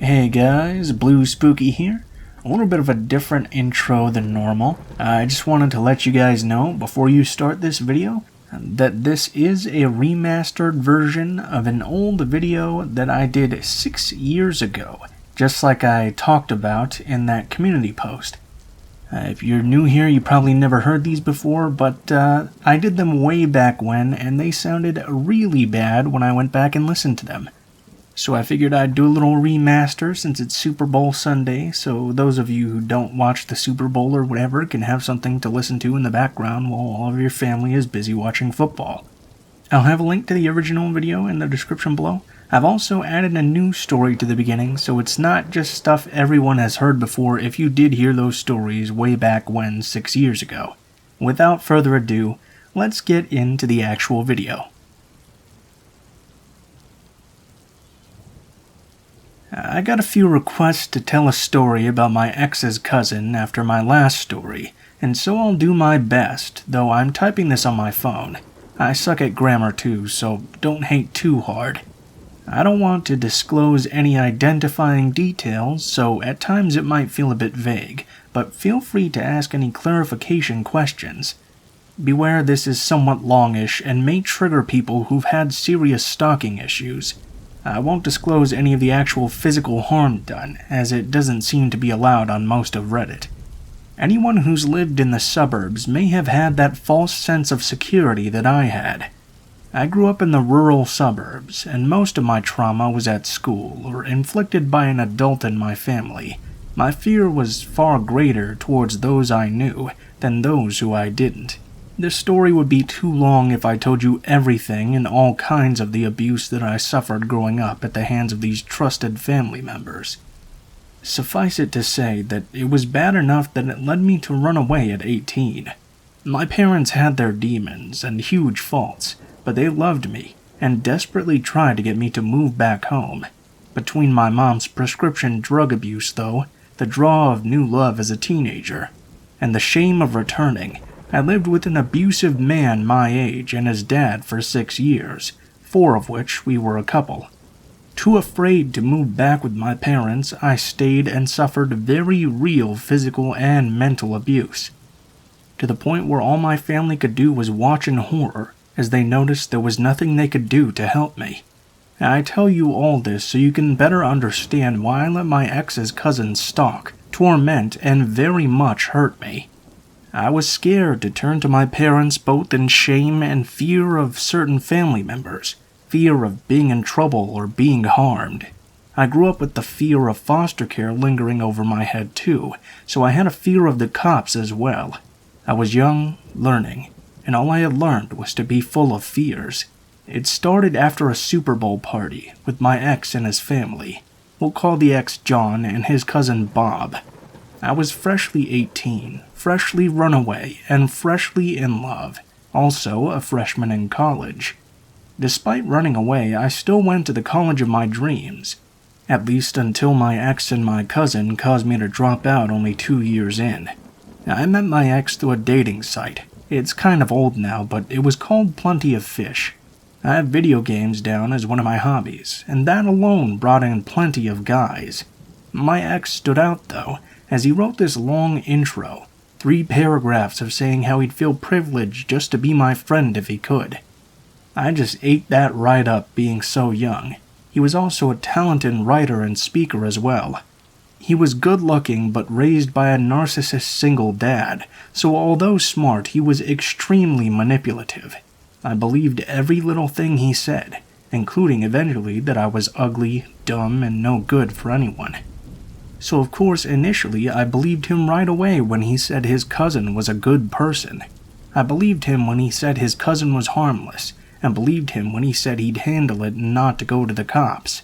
Hey guys, Blue Spooky here. A little bit of a different intro than normal. I just wanted to let you guys know before you start this video that this is a remastered version of an old video that I did 6 years ago, just like I talked about in that community post. If you're new here, you probably never heard these before, but I did them way back when, and they sounded really bad when I went back and listened to them. So I figured I'd do a little remaster since it's Super Bowl Sunday, so those of you who don't watch the Super Bowl or whatever can have something to listen to in the background while all of your family is busy watching football. I'll have a link to the original video in the description below. I've also added a new story to the beginning, so it's not just stuff everyone has heard before if you did hear those stories way back when 6 years ago. Without further ado, let's get into the actual video. I got a few requests to tell a story about my ex's cousin after my last story, and so I'll do my best, though I'm typing this on my phone. I suck at grammar too, so don't hate too hard. I don't want to disclose any identifying details, so at times it might feel a bit vague, but feel free to ask any clarification questions. Beware, this is somewhat longish and may trigger people who've had serious stalking issues. I won't disclose any of the actual physical harm done, as it doesn't seem to be allowed on most of Reddit. Anyone who's lived in the suburbs may have had that false sense of security that I had. I grew up in the rural suburbs, and most of my trauma was at school or inflicted by an adult in my family. My fear was far greater towards those I knew than those who I didn't. This story would be too long if I told you everything and all kinds of the abuse that I suffered growing up at the hands of these trusted family members. Suffice it to say that it was bad enough that it led me to run away at 18. My parents had their demons and huge faults, but they loved me and desperately tried to get me to move back home. Between my mom's prescription drug abuse, though, the draw of new love as a teenager, and the shame of returning, I lived with an abusive man my age and his dad for 6 years, 4 of which we were a couple. Too afraid to move back with my parents, I stayed and suffered very real physical and mental abuse, to the point where all my family could do was watch in horror as they noticed there was nothing they could do to help me. I tell you all this so you can better understand why I let my ex's cousin stalk, torment, and very much hurt me. I was scared to turn to my parents both in shame and fear of certain family members, fear of being in trouble or being harmed. I grew up with the fear of foster care lingering over my head too, so I had a fear of the cops as well. I was young, learning, and all I had learned was to be full of fears. It started after a Super Bowl party with my ex and his family. We'll call the ex John and his cousin Bob. I was freshly 18, freshly run away, and freshly in love, also a freshman in college. Despite running away, I still went to the college of my dreams, at least until my ex and my cousin caused me to drop out only 2 years in. I met my ex through a dating site. It's kind of old now, but it was called Plenty of Fish. I have video games down as one of my hobbies, and that alone brought in plenty of guys. My ex stood out though, as he wrote this long intro, 3 paragraphs of saying how he'd feel privileged just to be my friend if he could. I just ate that right up being so young. He was also a talented writer and speaker as well. He was good-looking but raised by a narcissist single dad, so although smart, he was extremely manipulative. I believed every little thing he said, including eventually that I was ugly, dumb, and no good for anyone. So of course initially I believed him right away when he said his cousin was a good person. I believed him when he said his cousin was harmless, and believed him when he said he'd handle it and not to go to the cops.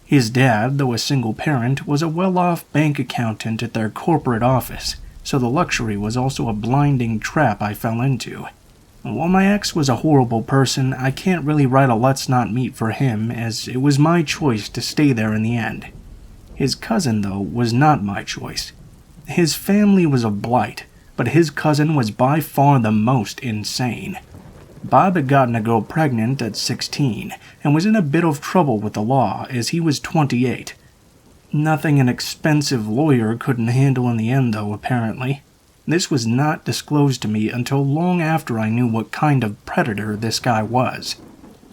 His dad, though a single parent, was a well-off bank accountant at their corporate office, so the luxury was also a blinding trap I fell into. While my ex was a horrible person, I can't really write a let's not meet for him, as it was my choice to stay there in the end. His cousin, though, was not my choice. His family was a blight, but his cousin was by far the most insane. Bob had gotten a girl pregnant at 16 and was in a bit of trouble with the law as he was 28. Nothing an expensive lawyer couldn't handle in the end, though, apparently. This was not disclosed to me until long after I knew what kind of predator this guy was.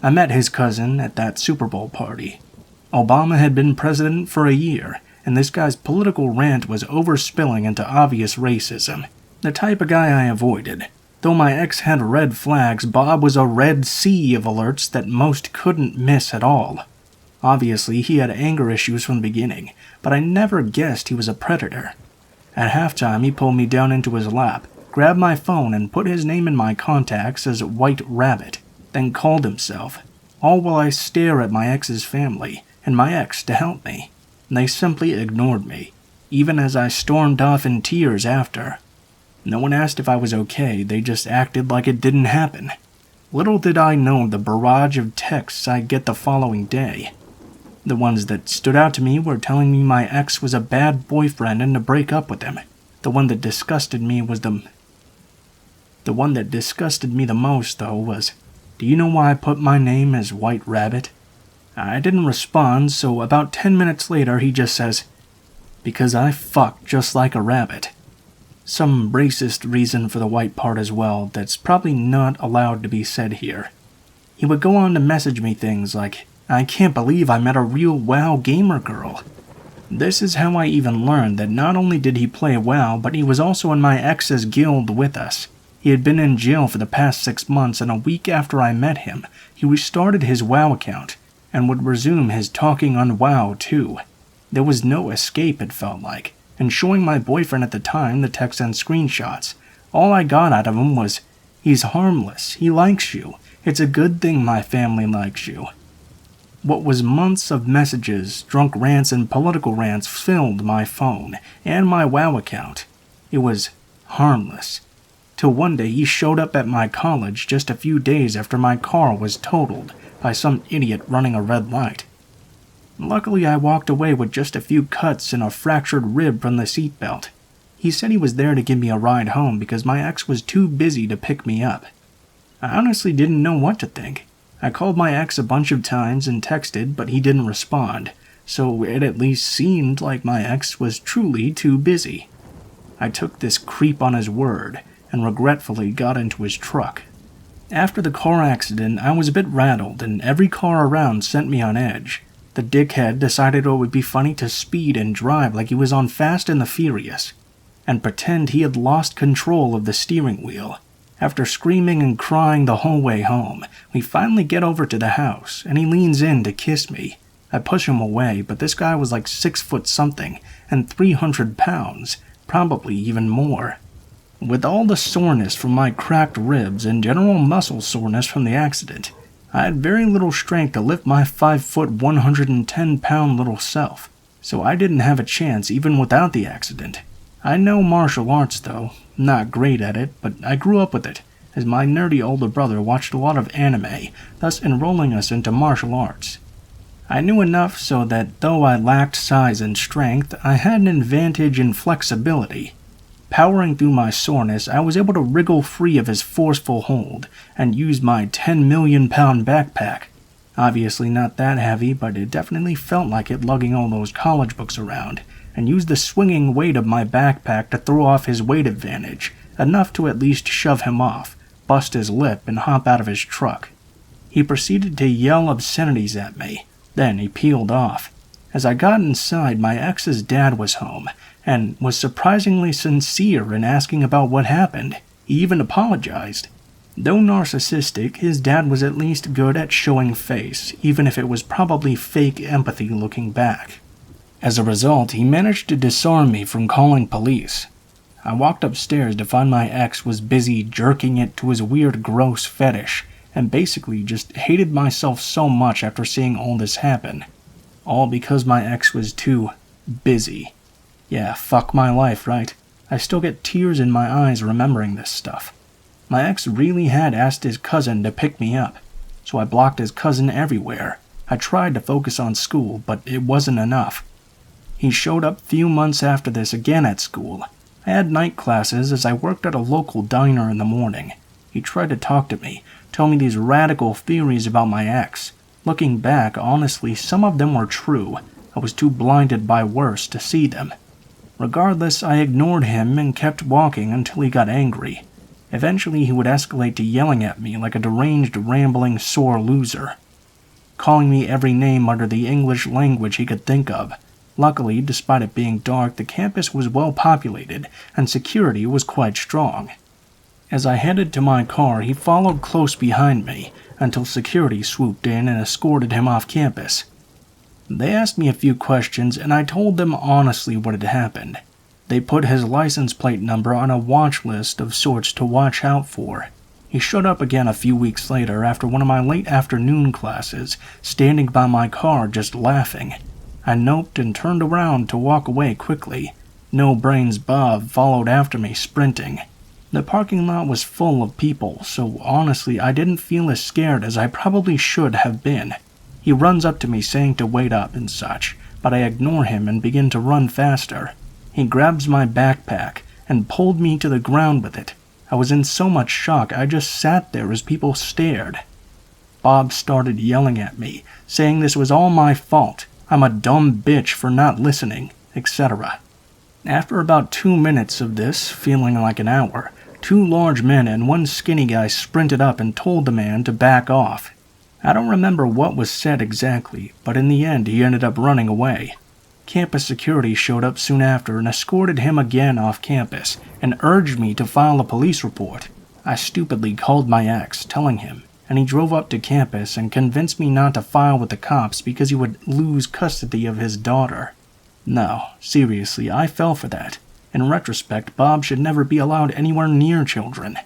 I met his cousin at that Superbowl party. Obama had been president for a year, and this guy's political rant was overspilling into obvious racism. The type of guy I avoided. Though my ex had red flags, Bob was a red sea of alerts that most couldn't miss at all. Obviously, he had anger issues from the beginning, but I never guessed he was a predator. At halftime, he pulled me down into his lap, grabbed my phone, and put his name in my contacts as White Rabbit, then called himself, all while I stare at my ex's family and my ex to help me. They simply ignored me, even as I stormed off in tears after. No one asked if I was okay, they just acted like it didn't happen. Little did I know the barrage of texts I'd get the following day. The ones that stood out to me were telling me my ex was a bad boyfriend and to break up with him. The one that disgusted me the most, though, was, "Do you know why I put my name as White Rabbit?" I didn't respond, so about 10 minutes later he just says, "Because I fuck just like a rabbit." Some racist reason for the white part as well that's probably not allowed to be said here. He would go on to message me things like, "I can't believe I met a real WoW gamer girl." This is how I even learned that not only did he play WoW, but he was also in my ex's guild with us. He had been in jail for the past 6 months, and a week after I met him, he restarted his WoW account, and would resume his talking on WoW too. There was no escape, it felt like, and showing my boyfriend at the time the texts and screenshots, all I got out of him was, "He's harmless, he likes you, it's a good thing my family likes you." What was months of messages, drunk rants, and political rants filled my phone and my WoW account. It was harmless. Till one day he showed up at my college just a few days after my car was totaled by some idiot running a red light. Luckily, I walked away with just a few cuts and a fractured rib from the seatbelt. He said he was there to give me a ride home because my ex was too busy to pick me up. I honestly didn't know what to think. I called my ex a bunch of times and texted, but he didn't respond, so it at least seemed like my ex was truly too busy. I took this creep on his word and regretfully got into his truck. After the car accident, I was a bit rattled, and every car around sent me on edge. The dickhead decided it would be funny to speed and drive like he was on Fast and the Furious, and pretend he had lost control of the steering wheel. After screaming and crying the whole way home, we finally get over to the house, and he leans in to kiss me. I push him away, but this guy was like 6 foot something, and 300 pounds, probably even more. With all the soreness from my cracked ribs and general muscle soreness from the accident, I had very little strength to lift my 5 foot 110 pound little self, so I didn't have a chance even without the accident. I know martial arts though, not great at it, but I grew up with it, as my nerdy older brother watched a lot of anime, thus enrolling us into martial arts. I knew enough so that though I lacked size and strength, I had an advantage in flexibility. Powering through my soreness, I was able to wriggle free of his forceful hold and use my 10 million pound backpack. Obviously not that heavy, but it definitely felt like it lugging all those college books around, and used the swinging weight of my backpack to throw off his weight advantage, enough to at least shove him off, bust his lip, and hop out of his truck. He proceeded to yell obscenities at me, then he peeled off. As I got inside, my ex's dad was home, and was surprisingly sincere in asking about what happened. He even apologized. Though narcissistic, his dad was at least good at showing face, even if it was probably fake empathy looking back. As a result, he managed to disarm me from calling police. I walked upstairs to find my ex was busy jerking it to his weird gross fetish, and basically just hated myself so much after seeing all this happen. All because my ex was too busy. Yeah, fuck my life, right? I still get tears in my eyes remembering this stuff. My ex really had asked his cousin to pick me up, so I blocked his cousin everywhere. I tried to focus on school, but it wasn't enough. He showed up a few months after this again at school. I had night classes as I worked at a local diner in the morning. He tried to talk to me, tell me these radical theories about my ex. Looking back, honestly, some of them were true, I was too blinded by worse to see them. Regardless, I ignored him and kept walking until he got angry. Eventually, he would escalate to yelling at me like a deranged, rambling, sore loser, calling me every name under the English language he could think of. Luckily, despite it being dark, the campus was well populated and security was quite strong. As I headed to my car, he followed close behind me until security swooped in and escorted him off campus. They asked me a few questions and I told them honestly what had happened. They put his license plate number on a watch list of sorts to watch out for. He showed up again a few weeks later after one of my late afternoon classes, standing by my car just laughing. I noped and turned around to walk away quickly. No Brains Bob followed after me sprinting. The parking lot was full of people, so honestly I didn't feel as scared as I probably should have been. He runs up to me saying to wait up and such, but I ignore him and begin to run faster. He grabs my backpack and pulled me to the ground with it. I was in so much shock I just sat there as people stared. Bob started yelling at me, saying this was all my fault, I'm a dumb bitch for not listening, etc. After about 2 minutes of this, feeling like an hour, 2 large men and 1 skinny guy sprinted up and told the man to back off. I don't remember what was said exactly, but in the end he ended up running away. Campus security showed up soon after and escorted him again off campus and urged me to file a police report. I stupidly called my ex, telling him, and he drove up to campus and convinced me not to file with the cops because he would lose custody of his daughter. No, seriously, I fell for that. In retrospect, Bob should never be allowed anywhere near children.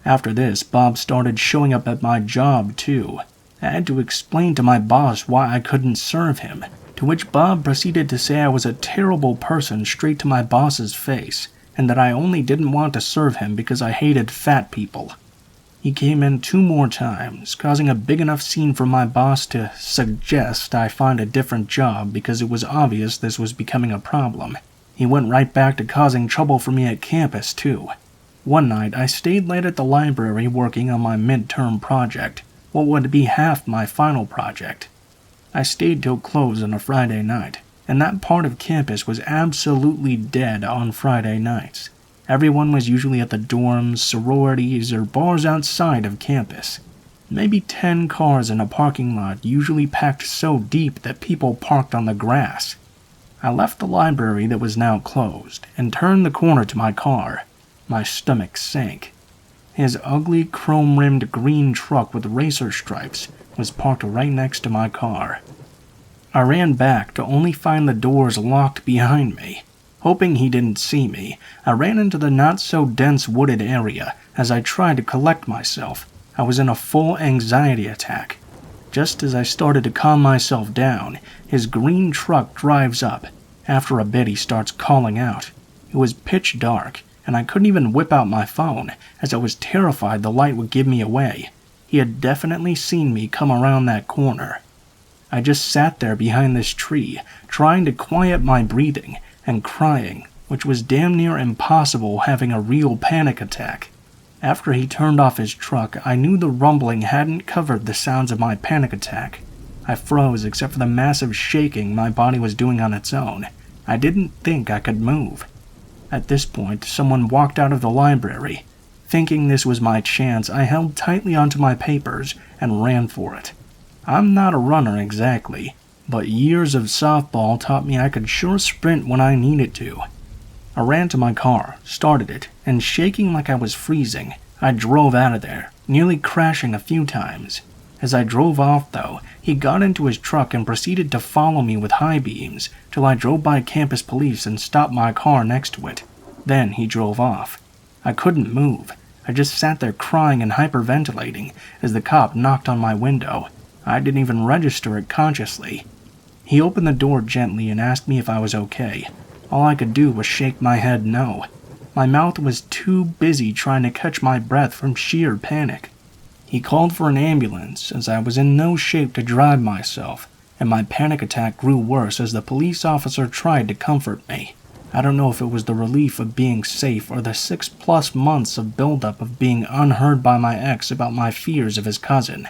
After this, Bob started showing up at my job too. I had to explain to my boss why I couldn't serve him, to which Bob proceeded to say I was a terrible person straight to my boss's face, and that I only didn't want to serve him because I hated fat people. He came in 2 more times, causing a big enough scene for my boss to suggest I find a different job because it was obvious this was becoming a problem. He went right back to causing trouble for me at campus too. One night, I stayed late at the library working on my midterm project, what would be half my final project. I stayed till close on a Friday night, and that part of campus was absolutely dead on Friday nights. Everyone was usually at the dorms, sororities, or bars outside of campus. Maybe 10 cars in a parking lot, usually packed so deep that people parked on the grass. I left the library that was now closed and turned the corner to my car. My stomach sank. His ugly chrome-rimmed green truck with racer stripes was parked right next to my car. I ran back to only find the doors locked behind me. Hoping he didn't see me, I ran into the not-so-dense wooded area as I tried to collect myself. I was in a full anxiety attack. Just as I started to calm myself down, his green truck drives up. After a bit, he starts calling out. It was pitch dark, and I couldn't even whip out my phone, as I was terrified the light would give me away. He had definitely seen me come around that corner. I just sat there behind this tree, trying to quiet my breathing and crying, which was damn near impossible having a real panic attack. After he turned off his truck, I knew the rumbling hadn't covered the sounds of my panic attack. I froze except for the massive shaking my body was doing on its own. I didn't think I could move. At this point, someone walked out of the library. Thinking this was my chance, I held tightly onto my papers and ran for it. I'm not a runner exactly, but years of softball taught me I could sure sprint when I needed to. I ran to my car, started it, and shaking like I was freezing, I drove out of there, nearly crashing a few times. As I drove off, though, he got into his truck and proceeded to follow me with high beams till I drove by campus police and stopped my car next to it. Then he drove off. I couldn't move. I just sat there crying and hyperventilating as the cop knocked on my window. I didn't even register it consciously. He opened the door gently and asked me if I was okay. All I could do was shake my head no. My mouth was too busy trying to catch my breath from sheer panic. He called for an ambulance as I was in no shape to drive myself, and my panic attack grew worse as the police officer tried to comfort me. I don't know if it was the relief of being safe or the 6+ months of buildup of being unheard by my ex about my fears of his cousin.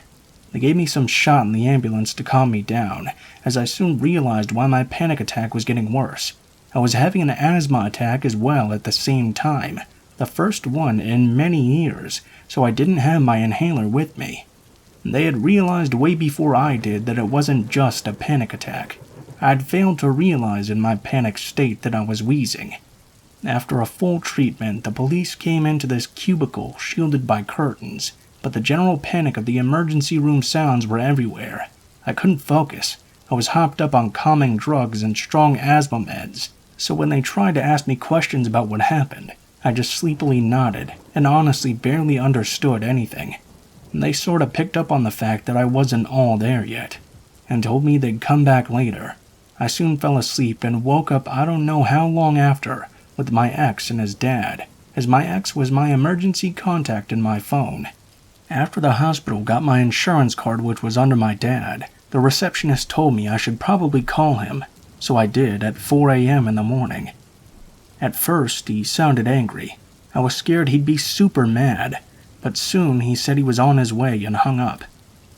They gave me some shot in the ambulance to calm me down, as I soon realized why my panic attack was getting worse. I was having an asthma attack as well at the same time, the first one in many years, so I didn't have my inhaler with me. They had realized way before I did that it wasn't just a panic attack. I'd failed to realize in my panic state that I was wheezing. After a full treatment, the police came into this cubicle shielded by curtains, but the general panic of the emergency room sounds were everywhere. I couldn't focus. I was hopped up on calming drugs and strong asthma meds, so when they tried to ask me questions about what happened, I just sleepily nodded and honestly barely understood anything. They sort of picked up on the fact that I wasn't all there yet, and told me they'd come back later. I soon fell asleep and woke up I don't know how long after, with my ex and his dad, as my ex was my emergency contact in my phone. After the hospital got my insurance card, which was under my dad, the receptionist told me I should probably call him, so I did at 4 a.m. in the morning. At first, he sounded angry. I was scared he'd be super mad, but soon he said he was on his way and hung up.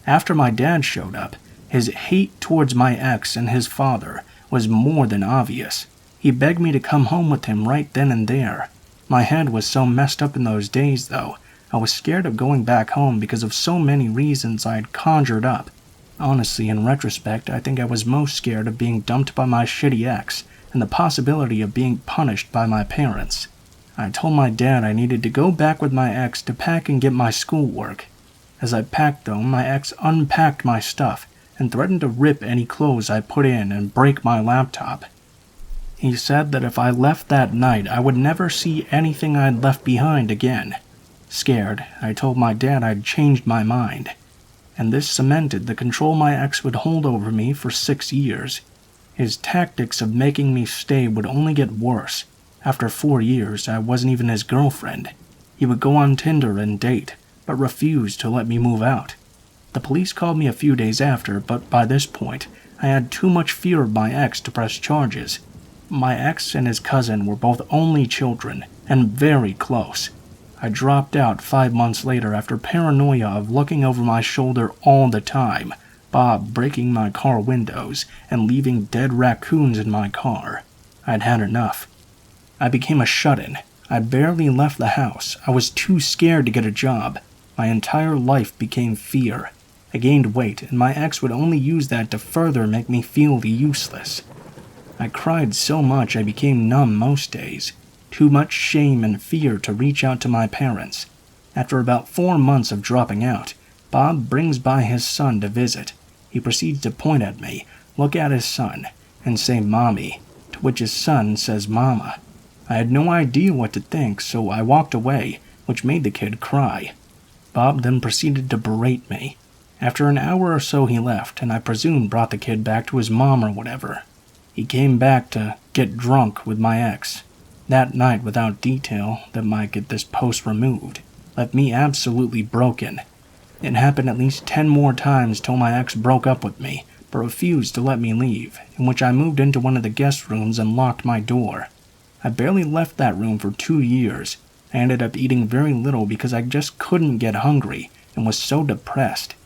After my dad showed up, his hate towards my ex and his father was more than obvious. He begged me to come home with him right then and there. My head was so messed up in those days, though, I was scared of going back home because of so many reasons I had conjured up. Honestly, in retrospect, I think I was most scared of being dumped by my shitty ex and the possibility of being punished by my parents. I told my dad I needed to go back with my ex to pack and get my schoolwork. As I packed, though, my ex unpacked my stuff and threatened to rip any clothes I put in and break my laptop. He said that if I left that night, I would never see anything I'd left behind again. Scared, I told my dad I'd changed my mind, and this cemented the control my ex would hold over me for 6 years. His tactics of making me stay would only get worse. After 4 years, I wasn't even his girlfriend. He would go on Tinder and date, but refused to let me move out. The police called me a few days after, but by this point, I had too much fear of my ex to press charges. My ex and his cousin were both only children, and very close. I dropped out 5 months later after paranoia of looking over my shoulder all the time, Bob breaking my car windows and leaving dead raccoons in my car. I'd had enough. I became a shut-in. I barely left the house. I was too scared to get a job. My entire life became fear. I gained weight, and my ex would only use that to further make me feel useless. I cried so much I became numb most days. Too much shame and fear to reach out to my parents. After about 4 months of dropping out, Bob brings by his son to visit. He proceeds to point at me, look at his son, and say "Mommy," to which his son says "Mama." I had no idea what to think, so I walked away, which made the kid cry. Bob then proceeded to berate me. After an hour or so he left, and I presume brought the kid back to his mom or whatever. He came back to get drunk with my ex. That night, without detail that might get this post removed, left me absolutely broken. It happened at least 10 more times till my ex broke up with me, but refused to let me leave, in which I moved into one of the guest rooms and locked my door. I barely left that room for 2 years. I ended up eating very little because I just couldn't get hungry and was so depressed.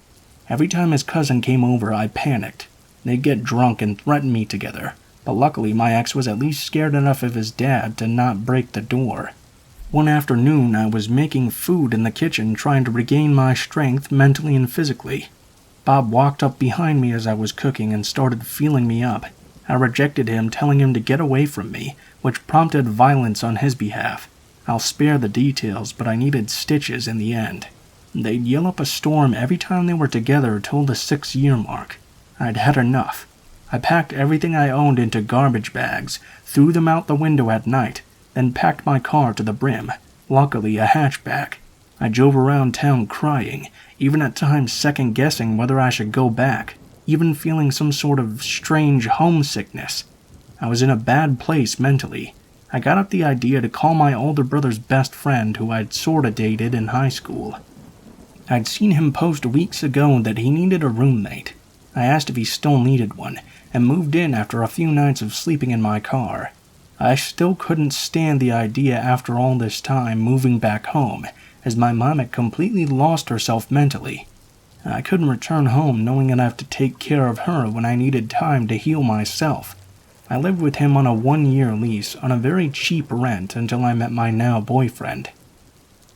Every time his cousin came over, I panicked. They'd get drunk and threaten me together, but luckily my ex was at least scared enough of his dad to not break the door. One afternoon, I was making food in the kitchen trying to regain my strength mentally and physically. Bob walked up behind me as I was cooking and started feeling me up. I rejected him, telling him to get away from me, which prompted violence on his behalf. I'll spare the details, but I needed stitches in the end. They'd yell up a storm every time they were together till the 6-year mark. I'd had enough. I packed everything I owned into garbage bags, threw them out the window at night, then packed my car to the brim, luckily a hatchback. I drove around town crying, even at times second-guessing whether I should go back, even feeling some sort of strange homesickness. I was in a bad place mentally. I got up the idea to call my older brother's best friend who I'd sorta dated in high school. I'd seen him post weeks ago that he needed a roommate. I asked if he still needed one, and moved in after a few nights of sleeping in my car. I still couldn't stand the idea after all this time moving back home, as my mom had completely lost herself mentally. I couldn't return home knowing I'd have to take care of her when I needed time to heal myself. I lived with him on a 1-year lease on a very cheap rent until I met my now boyfriend.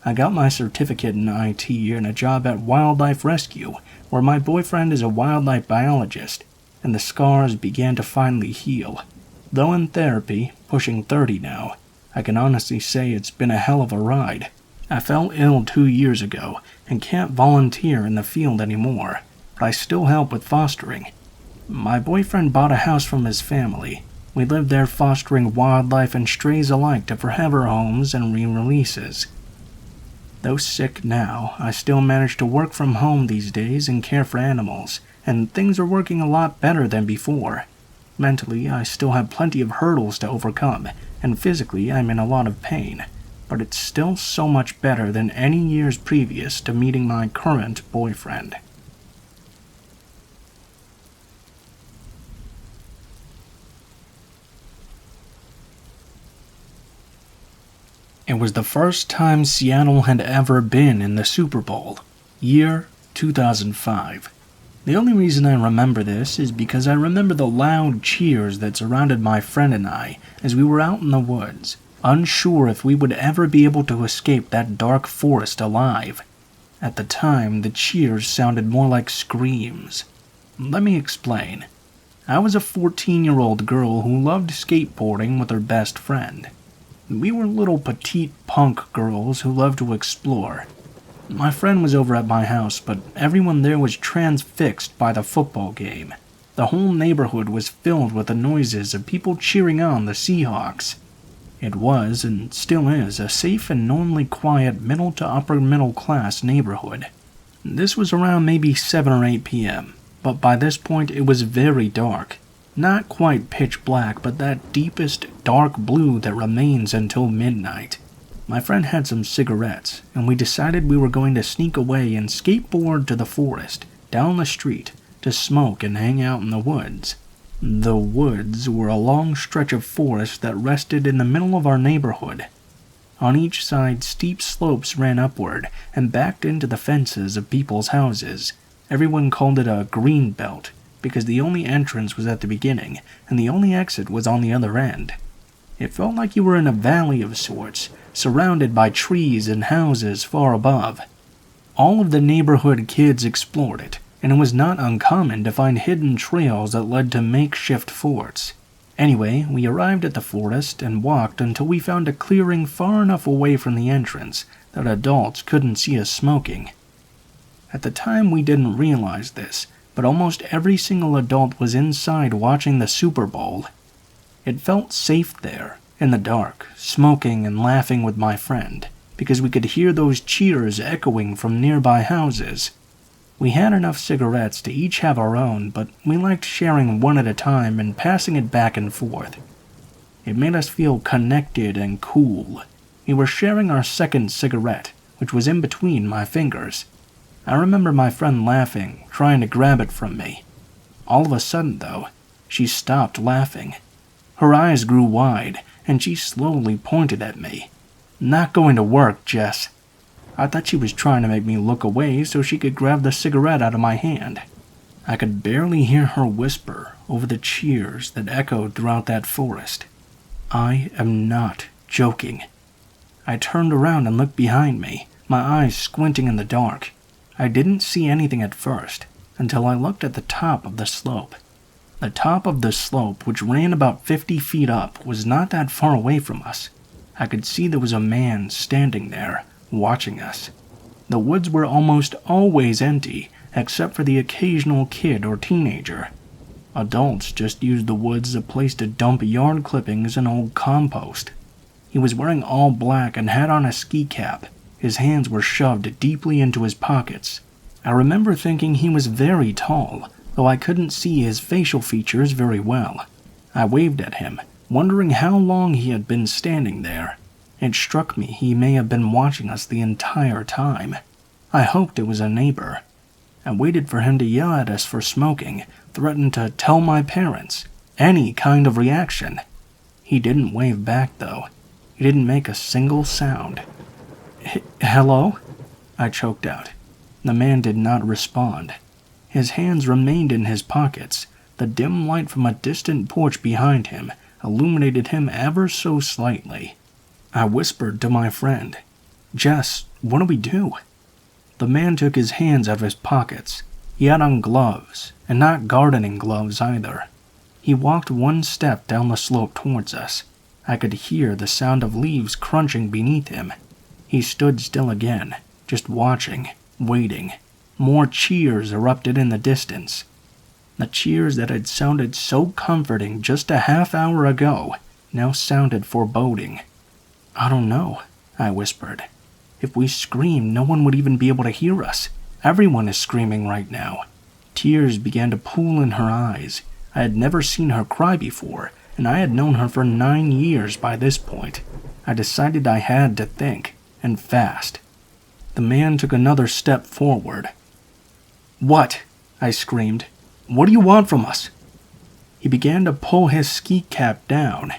I got my certificate in IT and a job at Wildlife Rescue, where my boyfriend is a wildlife biologist, and the scars began to finally heal. Though in therapy, pushing 30 now, I can honestly say it's been a hell of a ride. I fell ill 2 years ago and can't volunteer in the field anymore, but I still help with fostering. My boyfriend bought a house from his family. We lived there fostering wildlife and strays alike to forever homes and re-releases. Though sick now, I still manage to work from home these days and care for animals, and things are working a lot better than before. Mentally, I still have plenty of hurdles to overcome, and physically I'm in a lot of pain, but it's still so much better than any years previous to meeting my current boyfriend. It was the first time Seattle had ever been in the Superbowl, year 2005. The only reason I remember this is because I remember the loud cheers that surrounded my friend and I as we were out in the woods, unsure if we would ever be able to escape that dark forest alive. At the time, the cheers sounded more like screams. Let me explain. I was a 14-year-old girl who loved skateboarding with her best friend. We were little petite punk girls who loved to explore. My friend was over at my house, but everyone there was transfixed by the football game. The whole neighborhood was filled with the noises of people cheering on the Seahawks. It was, and still is, a safe and normally quiet middle to upper middle class neighborhood. This was around maybe 7 or 8 p.m., but by this point it was very dark. Not quite pitch black, but that deepest dark blue that remains until midnight. My friend had some cigarettes, and we decided we were going to sneak away and skateboard to the forest, down the street, to smoke and hang out in the woods. The woods were a long stretch of forest that rested in the middle of our neighborhood. On each side, steep slopes ran upward and backed into the fences of people's houses. Everyone called it a green belt, because the only entrance was at the beginning, and the only exit was on the other end. It felt like you were in a valley of sorts, surrounded by trees and houses far above. All of the neighborhood kids explored it, and it was not uncommon to find hidden trails that led to makeshift forts. Anyway, we arrived at the forest and walked until we found a clearing far enough away from the entrance that adults couldn't see us smoking. At the time we didn't realize this, but almost every single adult was inside watching the Superbowl. It felt safe there, in the dark, smoking and laughing with my friend, because we could hear those cheers echoing from nearby houses. We had enough cigarettes to each have our own, but we liked sharing one at a time and passing it back and forth. It made us feel connected and cool. We were sharing our second cigarette, which was in between my fingers. I remember my friend laughing, trying to grab it from me. All of a sudden, though, she stopped laughing. Her eyes grew wide, and she slowly pointed at me. "Not going to work, Jess." I thought she was trying to make me look away so she could grab the cigarette out of my hand. I could barely hear her whisper over the cheers that echoed throughout that forest. I am not joking. I turned around and looked behind me, my eyes squinting in the dark. I didn't see anything at first, until I looked at the top of the slope. The top of the slope, which ran about 50 feet up, was not that far away from us. I could see there was a man standing there, watching us. The woods were almost always empty, except for the occasional kid or teenager. Adults just used the woods as a place to dump yard clippings and old compost. He was wearing all black and had on a ski cap. His hands were shoved deeply into his pockets. I remember thinking he was very tall, though I couldn't see his facial features very well. I waved at him, wondering how long he had been standing there. It struck me he may have been watching us the entire time. I hoped it was a neighbor. I waited for him to yell at us for smoking, threatened to tell my parents, any kind of reaction. He didn't wave back, though. He didn't make a single sound. "Hello?" I choked out. The man did not respond. His hands remained in his pockets. The dim light from a distant porch behind him illuminated him ever so slightly. I whispered to my friend, "Jess, what do we do?" The man took his hands out of his pockets. He had on gloves, and not gardening gloves either. He walked one step down the slope towards us. I could hear the sound of leaves crunching beneath him. He stood still again, just watching, waiting. More cheers erupted in the distance. The cheers that had sounded so comforting just a half hour ago now sounded foreboding. "I don't know," I whispered. "If we scream, no one would even be able to hear us. Everyone is screaming right now." Tears began to pool in her eyes. I had never seen her cry before, and I had known her for 9 years by this point. I decided I had to think, and fast. The man took another step forward. "What?" I screamed. "What do you want from us?" He began to pull his ski cap down.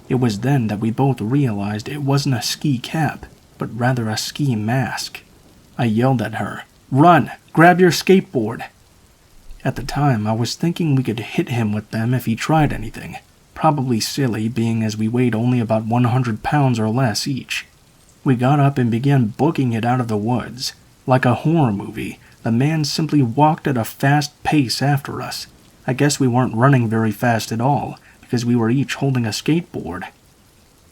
It was then that we both realized it wasn't a ski cap, but rather a ski mask. I yelled at her, "Run! Grab your skateboard!" At the time, I was thinking we could hit him with them if he tried anything. Probably silly, being as we weighed only about 100 pounds or less each. We got up and began booking it out of the woods. Like a horror movie, the man simply walked at a fast pace after us. I guess we weren't running very fast at all, because we were each holding a skateboard.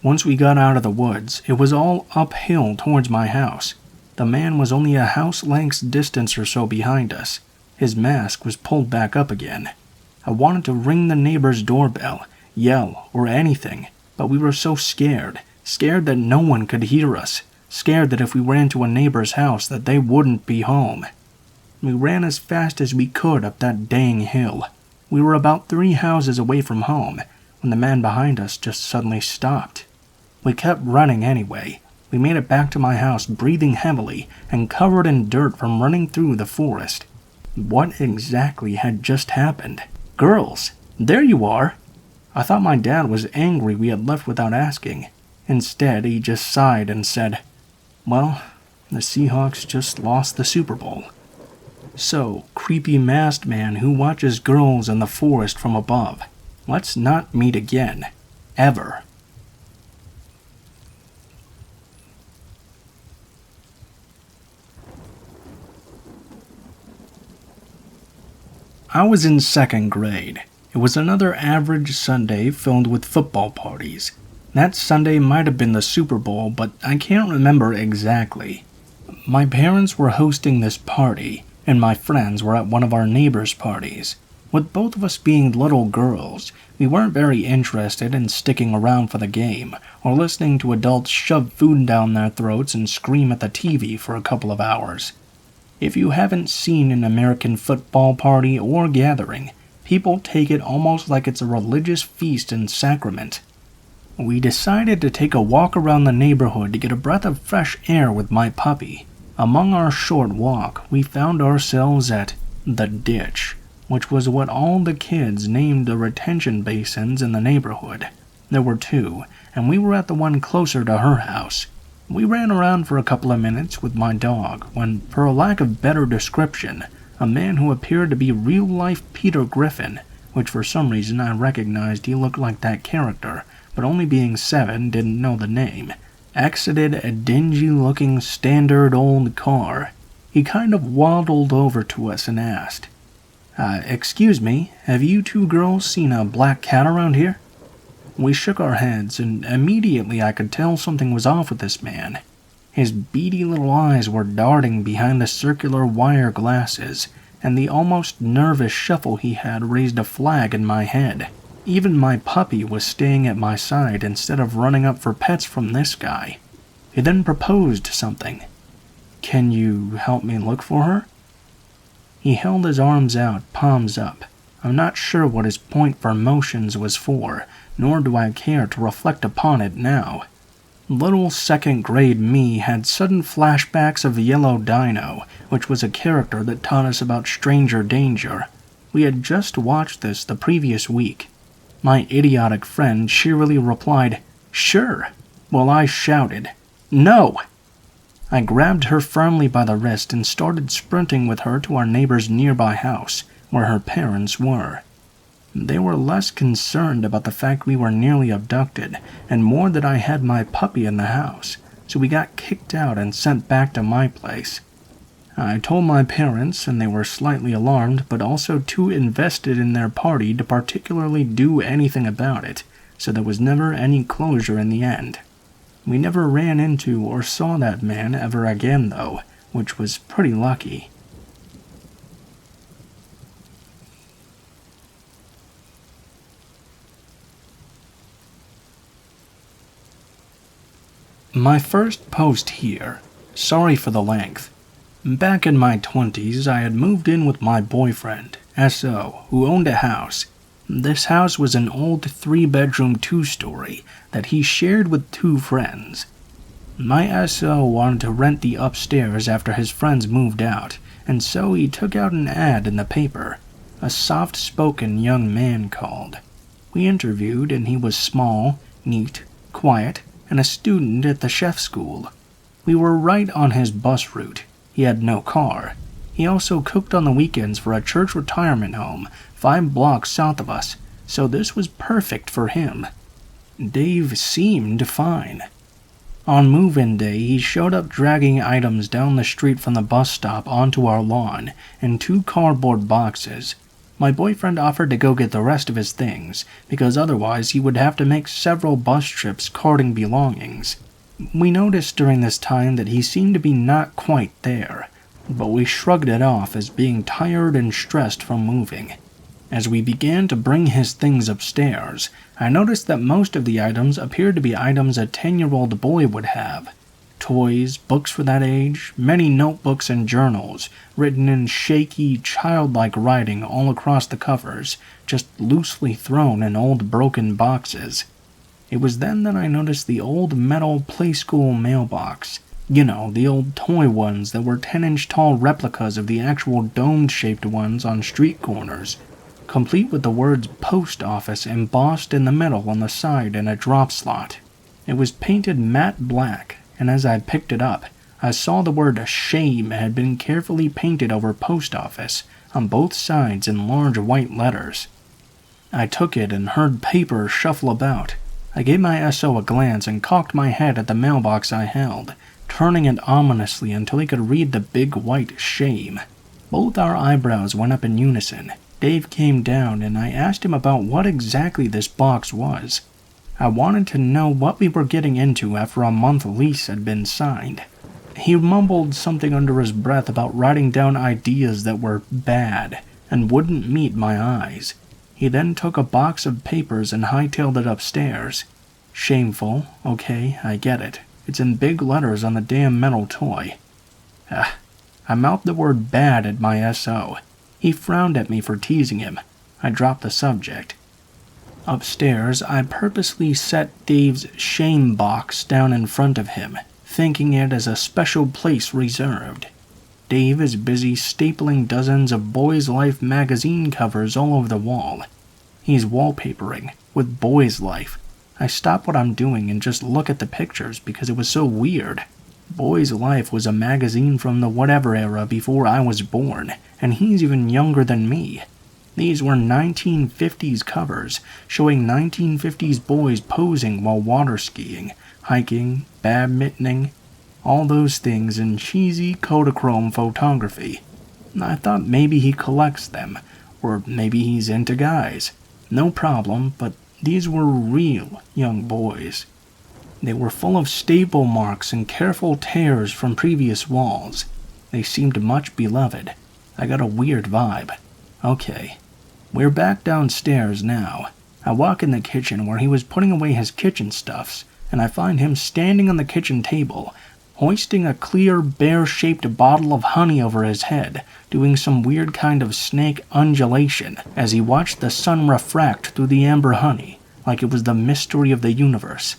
Once we got out of the woods, it was all uphill towards my house. The man was only a house length's distance or so behind us. His mask was pulled back up again. I wanted to ring the neighbor's doorbell, yell, or anything, but we were so scared that no one could hear us, scared that if we ran to a neighbor's house that they wouldn't be home. We ran as fast as we could up that dang hill. We were about 3 houses away from home when the man behind us just suddenly stopped. We kept running anyway. We made it back to my house breathing heavily and covered in dirt from running through the forest. What exactly had just happened? "Girls, there you are!" I thought my dad was angry we had left without asking. Instead, he just sighed and said, "Well, the Seahawks just lost the Super Bowl." So, creepy masked man who watches girls in the forest from above, let's not meet again. Ever. I was in 2nd grade. It was another average Sunday filled with football parties. That Sunday might have been the Super Bowl, but I can't remember exactly. My parents were hosting this party, and my friends were at one of our neighbors' parties. With both of us being little girls, we weren't very interested in sticking around for the game, or listening to adults shove food down their throats and scream at the TV for a couple of hours. If you haven't seen an American football party or gathering, people take it almost like it's a religious feast and sacrament. We decided to take a walk around the neighborhood to get a breath of fresh air with my puppy. Among our short walk, we found ourselves at the ditch, which was what all the kids named the retention basins in the neighborhood. There were 2, and we were at the one closer to her house. We ran around for a couple of minutes with my dog when, for a lack of better description, a man who appeared to be real-life Peter Griffin, which for some reason I recognized he looked like that character, but only being 7 didn't know the name, exited a dingy-looking standard old car. He kind of waddled over to us and asked, "Excuse me, have you 2 girls seen a black cat around here?" We shook our heads, and immediately I could tell something was off with this man. His beady little eyes were darting behind the circular wire glasses, and the almost nervous shuffle he had raised a flag in my head. Even my puppy was staying at my side instead of running up for pets from this guy. He then proposed something. "Can you help me look for her?" He held his arms out, palms up. I'm not sure what his point for motions was for, nor do I care to reflect upon it now. Little 2nd grade me had sudden flashbacks of Yellow Dino, which was a character that taught us about stranger danger. We had just watched this the previous week. My idiotic friend cheerily replied, "Sure," while I shouted, "No!" I grabbed her firmly by the wrist and started sprinting with her to our neighbor's nearby house, where her parents were. They were less concerned about the fact we were nearly abducted, and more that I had my puppy in the house, so we got kicked out and sent back to my place. I told my parents, and they were slightly alarmed, but also too invested in their party to particularly do anything about it, so there was never any closure in the end. We never ran into or saw that man ever again, though, which was pretty lucky. My first post here. Sorry for the length. Back in my 20s, I had moved in with my boyfriend, S.O., who owned a house. This house was an old 3-bedroom 2-story that he shared with 2 friends. My S.O. wanted to rent the upstairs after his friends moved out, and so he took out an ad in the paper. A soft-spoken young man called. We interviewed, and he was small, neat, quiet, and a student at the chef school. We were right on his bus route. He had no car. He also cooked on the weekends for a church retirement home 5 blocks south of us, so this was perfect for him. Dave seemed fine. On move-in day, he showed up dragging items down the street from the bus stop onto our lawn in 2 cardboard boxes. My boyfriend offered to go get the rest of his things, because otherwise he would have to make several bus trips carting belongings. We noticed during this time that he seemed to be not quite there, but we shrugged it off as being tired and stressed from moving. As we began to bring his things upstairs, I noticed that most of the items appeared to be items a 10-year-old boy would have. Toys, books for that age, many notebooks and journals, written in shaky, childlike writing all across the covers, just loosely thrown in old broken boxes. It was then that I noticed the old metal Playschool mailbox. You know, the old toy ones that were 10-inch tall replicas of the actual dome-shaped ones on street corners, complete with the words Post Office embossed in the middle on the side in a drop slot. It was painted matte black, and as I picked it up, I saw the word Shame had been carefully painted over Post Office on both sides in large white letters. I took it and heard paper shuffle about. I gave my S.O. a glance and cocked my head at the mailbox I held, turning it ominously until he could read the big white Shame. Both our eyebrows went up in unison. Dave came down and I asked him about what exactly this box was. I wanted to know what we were getting into after a month lease had been signed. He mumbled something under his breath about writing down ideas that were bad and wouldn't meet my eyes. He then took a box of papers and hightailed it upstairs. Shameful, okay, I get it. It's in big letters on the damn metal toy. I mouthed the word bad at my S.O. He frowned at me for teasing him. I dropped the subject. Upstairs, I purposely set Dave's shame box down in front of him, thinking it as a special place reserved. Dave is busy stapling dozens of Boys Life magazine covers all over the wall. He's wallpapering with Boys Life. I stop what I'm doing and just look at the pictures because it was so weird. Boys Life was a magazine from the whatever era before I was born, and he's even younger than me. These were 1950s covers, showing 1950s boys posing while water skiing, hiking, badmintoning, all those things in cheesy Kodachrome photography. I thought maybe he collects them, or maybe he's into guys. No problem, but these were real young boys. They were full of staple marks and careful tears from previous walls. They seemed much beloved. I got a weird vibe. Okay, we're back downstairs now. I walk in the kitchen where he was putting away his kitchen stuffs, and I find him standing on the kitchen table, hoisting a clear, bear-shaped bottle of honey over his head, doing some weird kind of snake undulation as he watched the sun refract through the amber honey, like it was the mystery of the universe.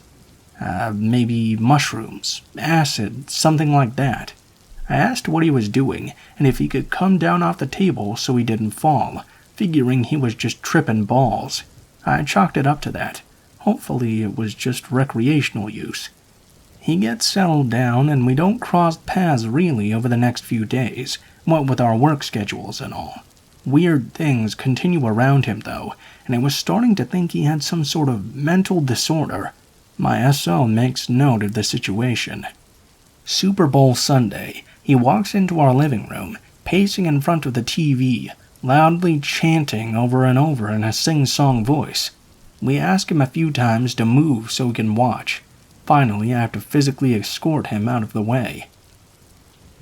Maybe mushrooms, acid, something like that. I asked what he was doing, and if he could come down off the table so he didn't fall, figuring he was just tripping balls. I chalked it up to that. Hopefully it was just recreational use. He gets settled down and we don't cross paths really over the next few days, what with our work schedules and all. Weird things continue around him though, and I was starting to think he had some sort of mental disorder. My SO makes note of the situation. Superbowl Sunday, he walks into our living room, pacing in front of the TV, loudly chanting over and over in a sing-song voice. We ask him a few times to move so we can watch. Finally, I have to physically escort him out of the way.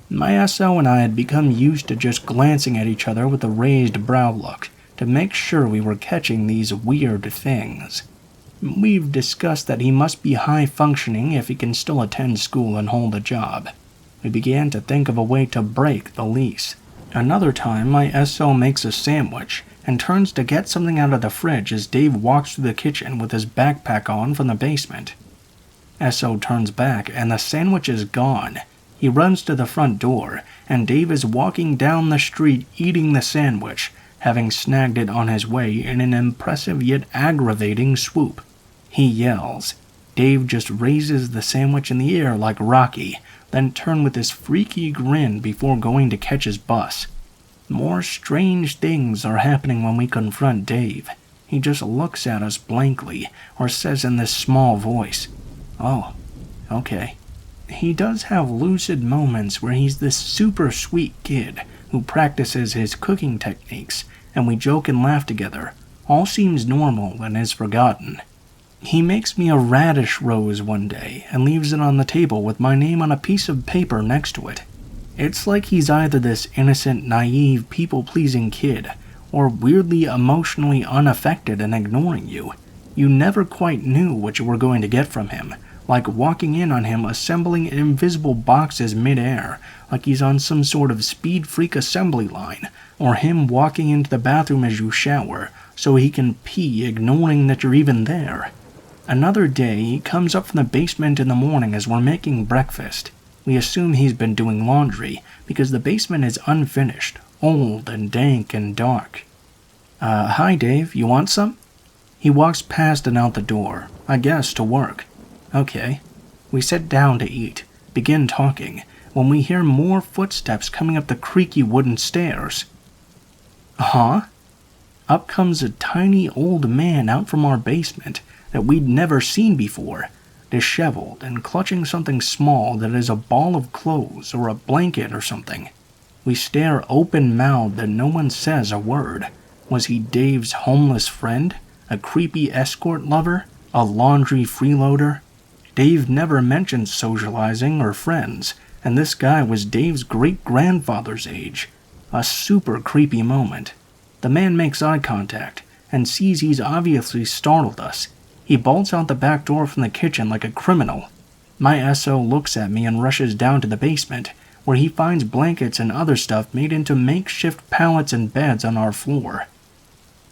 My SO and I had become used to just glancing at each other with a raised brow look to make sure we were catching these weird things. We've discussed that he must be high-functioning if he can still attend school and hold a job. We began to think of a way to break the lease. Another time, my SO makes a sandwich and turns to get something out of the fridge as Dave walks through the kitchen with his backpack on from the basement. SO turns back and the sandwich is gone. He runs to the front door, and Dave is walking down the street eating the sandwich, having snagged it on his way in an impressive yet aggravating swoop. He yells. Dave just raises the sandwich in the air like Rocky, then turns with his freaky grin before going to catch his bus. More strange things are happening when we confront Dave. He just looks at us blankly, or says in this small voice, "Oh, okay." He does have lucid moments where he's this super sweet kid who practices his cooking techniques, and we joke and laugh together. All seems normal and is forgotten. He makes me a radish rose one day and leaves it on the table with my name on a piece of paper next to it. It's like he's either this innocent, naive, people-pleasing kid, or weirdly emotionally unaffected and ignoring you. You never quite knew what you were going to get from him, like walking in on him assembling invisible boxes mid-air, like he's on some sort of speed freak assembly line, or him walking into the bathroom as you shower, so he can pee ignoring that you're even there. Another day, he comes up from the basement in the morning as we're making breakfast. We assume he's been doing laundry, because the basement is unfinished, old and dank and dark. Hi Dave, you want some?" He walks past and out the door, I guess to work. Okay. We sit down to eat, begin talking, when we hear more footsteps coming up the creaky wooden stairs. Huh? Up comes a tiny old man out from our basement that we'd never seen before, disheveled and clutching something small that is a ball of clothes or a blanket or something. We stare open-mouthed and no one says a word. Was he Dave's homeless friend? A creepy escort lover? A laundry freeloader? Dave never mentioned socializing or friends, and this guy was Dave's great-grandfather's age. A super creepy moment. The man makes eye contact, and sees he's obviously startled us. He bolts out the back door from the kitchen like a criminal. My SO looks at me and rushes down to the basement, where he finds blankets and other stuff made into makeshift pallets and beds on our floor.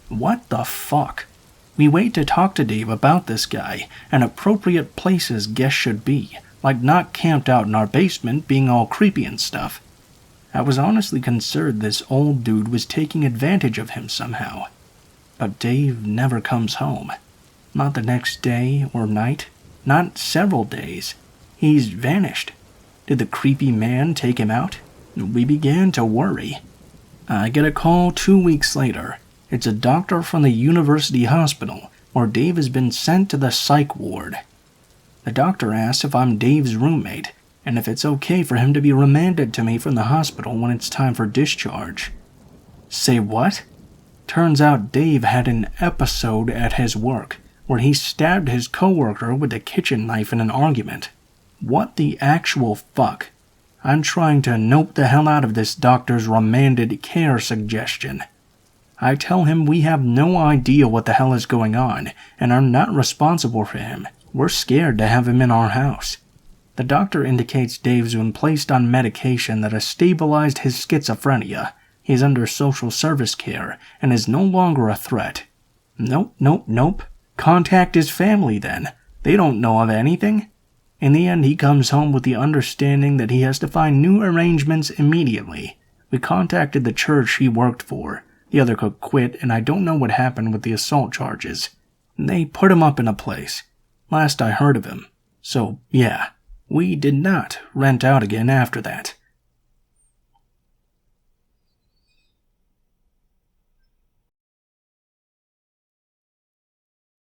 What the fuck? We wait to talk to Dave about this guy, and appropriate places guests should be, like not camped out in our basement being all creepy and stuff. I was honestly concerned this old dude was taking advantage of him somehow. But Dave never comes home. Not the next day or night, not several days. He's vanished. Did the creepy man take him out? We began to worry. I get a call 2 weeks later. It's a doctor from the university hospital, where Dave has been sent to the psych ward. The doctor asks if I'm Dave's roommate, and if it's okay for him to be remanded to me from the hospital when it's time for discharge. Say what? Turns out Dave had an episode at his work, where he stabbed his coworker with a kitchen knife in an argument. What the actual fuck? I'm trying to nope the hell out of this doctor's remanded care suggestion. I tell him we have no idea what the hell is going on, and are not responsible for him. We're scared to have him in our house. The doctor indicates Dave's been placed on medication that has stabilized his schizophrenia. He's under social service care, and is no longer a threat. Nope. Contact his family then. They don't know of anything. In the end, he comes home with the understanding that he has to find new arrangements immediately. We contacted the church he worked for. The other cook quit, and I don't know what happened with the assault charges. They put him up in a place. Last I heard of him. So, yeah, We did not rent out again after that.